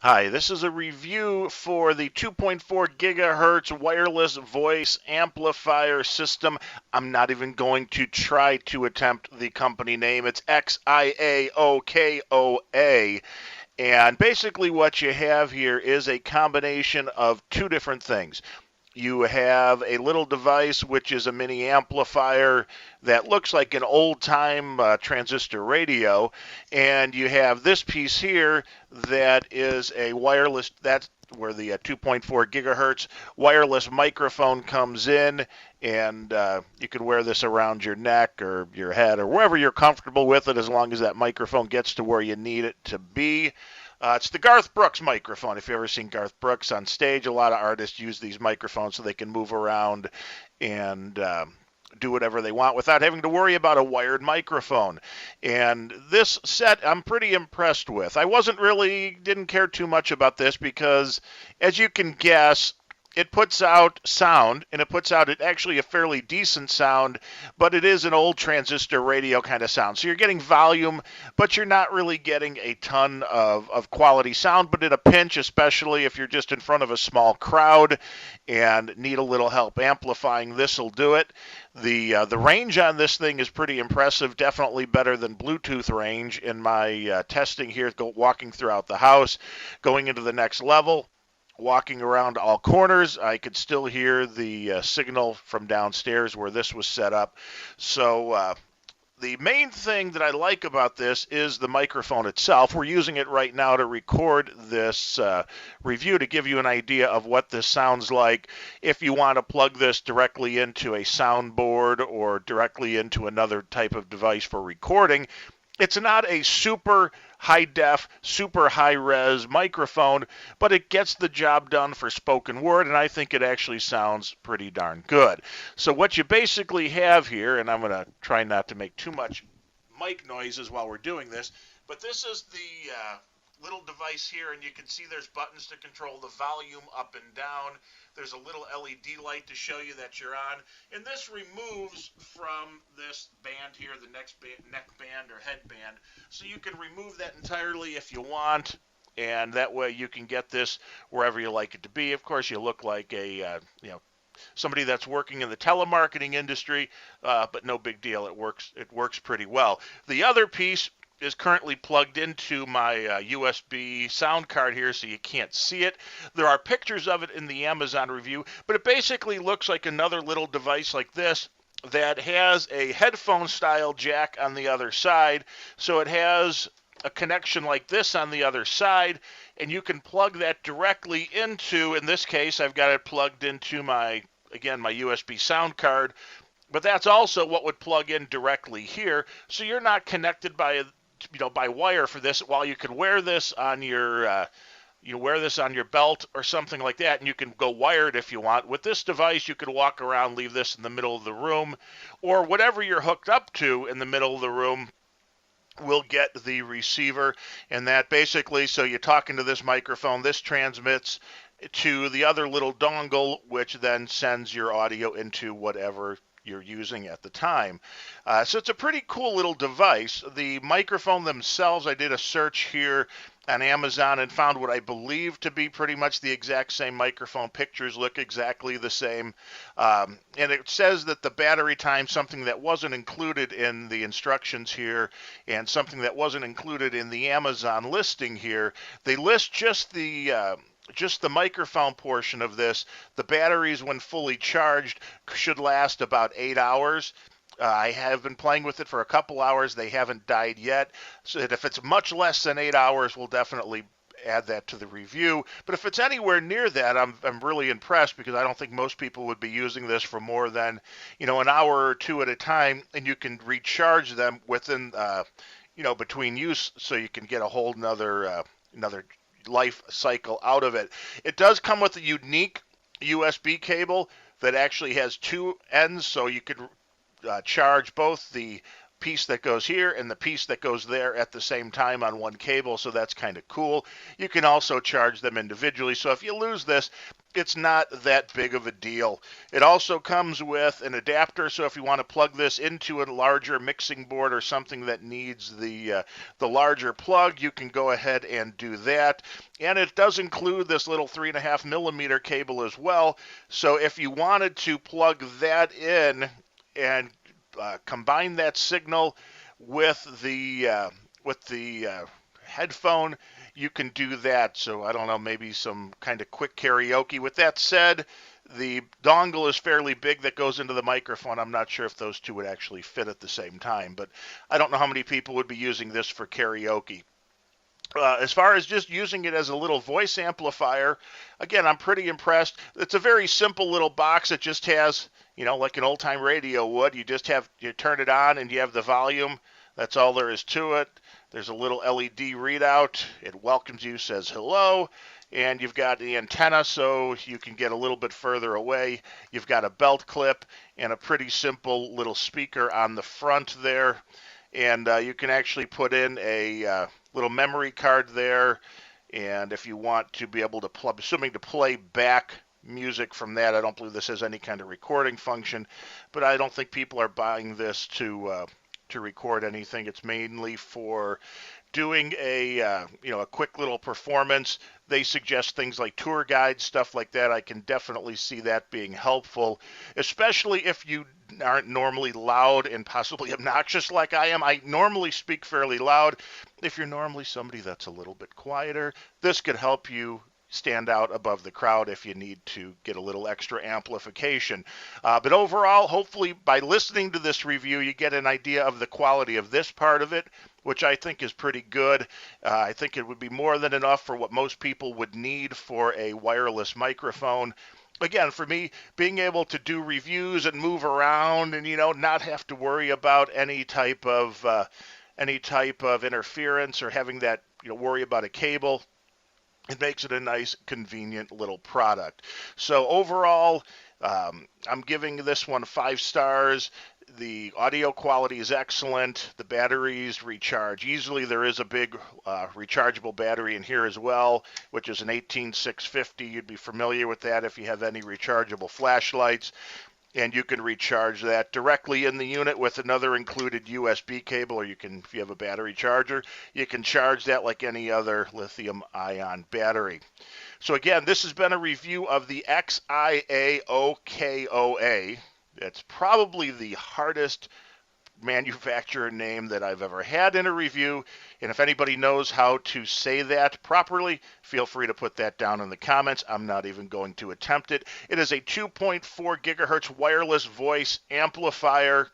Hi, this is a review for the 2.4 gigahertz wireless voice amplifier system. I'm not even going to try to attempt the company name. It's XIAOKOA. And basically, what you have here is a combination of two different things. You have a little device which is a mini amplifier that looks like an old time transistor radio, and you have this piece here that is a wireless, that's where the 2.4 gigahertz wireless microphone comes in, and you can wear this around your neck or your head or wherever you're comfortable with it, as long as that microphone gets to where you need it to be. It's the Garth Brooks microphone. If you've ever seen Garth Brooks on stage, a lot of artists use these microphones so they can move around and do whatever they want without having to worry about a wired microphone. And this set I'm pretty impressed with. I didn't care too much about this because, as you can guess, it puts out sound, and it puts out actually a fairly decent sound, but it is an old transistor radio kind of sound. So you're getting volume, but you're not really getting a ton of quality sound. But at a pinch, especially if you're just in front of a small crowd and need a little help amplifying, this will do it. The range on this thing is pretty impressive, definitely better than Bluetooth range in my testing here, walking throughout the house, going into the next level. Walking around all corners, I could still hear the signal from downstairs where this was set up. So the main thing that I like about this is the microphone itself. We're using it right now to record this review to give you an idea of what this sounds like. If you want to plug this directly into a soundboard or directly into another type of device for recording, it's not a super high def, super high res microphone, but it gets the job done for spoken word, and I think it actually sounds pretty darn good. So, what you basically have here, and I'm going to try not to make too much mic noises while we're doing this, but this is the little device here, and you can see there's buttons to control the volume up and down. There's a little LED light to show you that you're on, and this removes from this band here, the neck band or headband, so you can remove that entirely if you want, and that way you can get this wherever you like it to be. Of course, you look like a somebody that's working in the telemarketing industry, but no big deal. It works. It works pretty well. The other piece is currently plugged into my USB sound card here, so you can't see it. There are pictures of it in the Amazon review, but it basically looks like another little device like this that has a headphone style jack on the other side. So it has a connection like this on the other side, and you can plug that directly into, in this case, I've got it plugged into my USB sound card, but that's also what would plug in directly here. So you're not connected by wire for this. While you can wear this on your belt or something like that, and you can go wired if you want. With this device, you could walk around, leave this in the middle of the room, or whatever you're hooked up to in the middle of the room will get the receiver. And that basically, so you're talking to this microphone, this transmits to the other little dongle, which then sends your audio into whatever you're using at the time. So it's a pretty cool little device. The microphone themselves, I did a search here on Amazon and found what I believe to be pretty much the exact same microphone. Pictures look exactly the same. And it says that the battery time, something that wasn't included in the instructions here and something that wasn't included in the Amazon listing here, they list just the microphone portion of this. The batteries, when fully charged, should last about 8 hours. I have been playing with it for a couple hours. They haven't died yet. So if it's much less than 8 hours, we'll definitely add that to the review. But if it's anywhere near that, I'm really impressed, because I don't think most people would be using this for more than an hour or two at a time, and you can recharge them within between use, so you can get a whole another life cycle out of it. It does come with a unique USB cable that actually has two ends, so you could charge both the piece that goes here and the piece that goes there at the same time on one cable, so that's kind of cool. You can also charge them individually, so if you lose this, it's not that big of a deal. It also comes with an adapter, so if you want to plug this into a larger mixing board or something that needs the larger plug, you can go ahead and do that. And it does include this little 3.5 millimeter cable as well. So if you wanted to plug that in and combine that signal with the headphone, you can do that. So I don't know, maybe some kind of quick karaoke. With that said, the dongle is fairly big that goes into the microphone. I'm not sure if those two would actually fit at the same time, but I don't know how many people would be using this for karaoke. As far as just using it as a little voice amplifier, again, I'm pretty impressed. It's a very simple little box. It just has, like an old-time radio would. You turn it on and you have the volume. That's all there is to it. There's a little LED readout. It welcomes you, says hello, and you've got the antenna so you can get a little bit further away. You've got a belt clip and a pretty simple little speaker on the front there, and you can actually put in a little memory card there, and if you want to be able to play back music from that. I don't believe this has any kind of recording function, but I don't think people are buying this to record anything. It's mainly for doing a quick little performance. They suggest things like tour guides, stuff like that. I can definitely see that being helpful, especially if you aren't normally loud and possibly obnoxious like I am. I normally speak fairly loud. If you're normally somebody that's a little bit quieter, this could help you stand out above the crowd if you need to get a little extra amplification. But overall, hopefully by listening to this review, you get an idea of the quality of this part of it, which I think is pretty good. I think it would be more than enough for what most people would need for a wireless microphone. Again, for me, being able to do reviews and move around and, not have to worry about any type of interference or having that, worry about a cable, it makes it a nice, convenient little product. So overall, I'm giving this one 5 stars. The audio quality is excellent. The batteries recharge easily. There is a big rechargeable battery in here as well, which is an 18650. You'd be familiar with that if you have any rechargeable flashlights. And you can recharge that directly in the unit with another included USB cable, or if you have a battery charger, you can charge that like any other lithium-ion battery. So again, this has been a review of the XIA-OKOA. It's probably the hardest manufacturer name that I've ever had in a review, and if anybody knows how to say that properly, feel free to put that down in the comments. I'm not even going to attempt it. It is a 2.4 gigahertz wireless voice amplifier.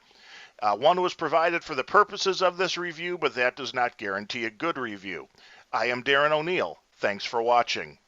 One was provided for the purposes of this review, but that does not guarantee a good review. I am Darren O'Neill. Thanks for watching.